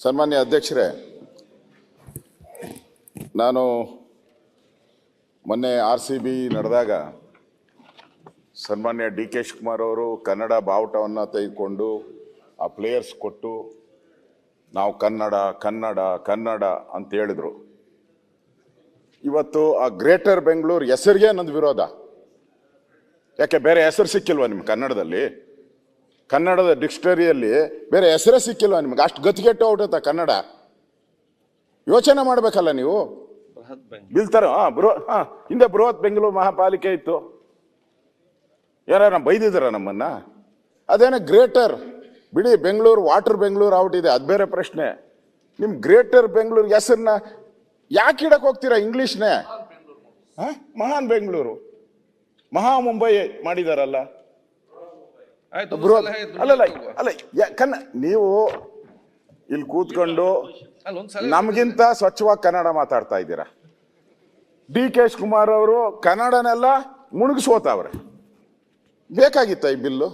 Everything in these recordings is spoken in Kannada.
ಸನ್ಮಾನ್ಯ ಅಧ್ಯಕ್ಷರೇ, ನಾನು ಮೊನ್ನೆ RCB ನಡೆದಾಗ ಸನ್ಮಾನ್ಯ DK ಶಿವಕುಮಾರ್ ಅವರು ಕನ್ನಡ ಬಾವುಟವನ್ನು ತೆಗೆದುಕೊಂಡು ಆ ಪ್ಲೇಯರ್ಸ್ ಕೊಟ್ಟು ನಾವು ಕನ್ನಡ ಕನ್ನಡ ಕನ್ನಡ ಅಂತ ಹೇಳಿದರು. ಇವತ್ತು ಆ ಗ್ರೇಟರ್ ಬೆಂಗಳೂರು ಹೆಸರಿಗೆ ನಂದು ವಿರೋಧ. ಯಾಕೆ ಬೇರೆ ಹೆಸರು ಸಿಕ್ಕಿಲ್ವಾ ನಿಮ್ಗೆ ಕನ್ನಡದಲ್ಲಿ? ಕನ್ನಡದ ಡಿಕ್ಷನರಿಯಲ್ಲಿ ಬೇರೆ ಹೆಸರೇ ಸಿಕ್ಕಿಲ್ವಾ ನಿಮ್ಗೆ? ಅಷ್ಟು ಗತಿಗೆಟ್ಟು ಹೊರಟುತ್ತಾ ಕನ್ನಡ? ಯೋಚನೆ ಮಾಡಬೇಕಲ್ಲ ನೀವು. ಬೀಳ್ತಾರ ಹಿಂದೆ ಬೃಹತ್ ಬೆಂಗಳೂರು ಮಹಾಪಾಲಿಕೆ ಇತ್ತು. ಯಾರ ಬೈದಿದಾರ ನಮ್ಮನ್ನ? ಅದೇನ ಗ್ರೇಟರ್ ಬಿಡಿ, ಬೆಂಗಳೂರು ವಾಟರ್ ಬೆಂಗಳೂರು ಔಟಿದೆ, ಅದು ಬೇರೆ ಪ್ರಶ್ನೆ. ನಿಮ್ ಗ್ರೇಟರ್ ಬೆಂಗಳೂರು ಹೆಸರನ್ನ ಯಾಕೆ ಇಡಕ್ ಹೋಗ್ತೀರಾ ಇಂಗ್ಲಿಷ್ನೇ? ಮಹಾನ್ ಬೆಂಗಳೂರು, ಮಹಾ ಮುಂಬೈ ಮಾಡಿದಾರಲ್ಲ. ನೀವು ಇಲ್ಲಿ ಕೂತ್ಕೊಂಡು ನಮ್ಗಿಂತ ಸ್ವಚ್ಛವಾಗಿ ಕನ್ನಡ ಮಾತಾಡ್ತಾ ಇದ್ದೀರಾ. DK ಶಿವಕುಮಾರ್ ಅವರು ಕನ್ನಡನೆಲ್ಲ ಮುಳುಗಿಸೋತಾವ್ರೆ. ಬೇಕಾಗಿತ್ತ ಈ ಬಿಲ್ಲು?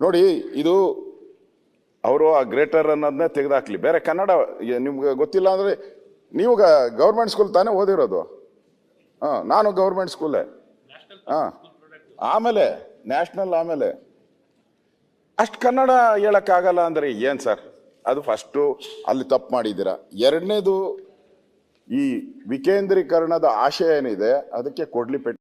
ನೋಡಿ, ಇದು ಅವರು ಆ ಗ್ರೇಟರ್ ಅನ್ನೋದನ್ನೇ ತೆಗೆದಾಕ್ಲಿ. ಬೇರೆ ಕನ್ನಡ ನಿಮ್ಗೆ ಗೊತ್ತಿಲ್ಲ ಅಂದ್ರೆ, ನೀವು ಗೌರ್ಮೆಂಟ್ ಸ್ಕೂಲ್ ತಾನೇ ಓದಿರೋದು? ನಾನು ಗೌರ್ಮೆಂಟ್ ಸ್ಕೂಲೇ. ಆಮೇಲೆ ನ್ಯಾಷನಲ್, ಆಮೇಲೆ ಅಷ್ಟು ಕನ್ನಡ ಹೇಳಕ್ಕಾಗಲ್ಲ ಅಂದ್ರೆ ಏನ್ ಸರ್? ಅದು ಫಸ್ಟು ಅಲ್ಲಿ ತಪ್ಪು ಮಾಡಿದ್ದೀರಾ. ಎರಡನೇದು, ಈ ವಿಕೇಂದ್ರೀಕರಣದ ಆಶಯ ಏನಿದೆ ಅದಕ್ಕೆ ಕೊಡ್ಲಿ ಪೆಟ್ಟು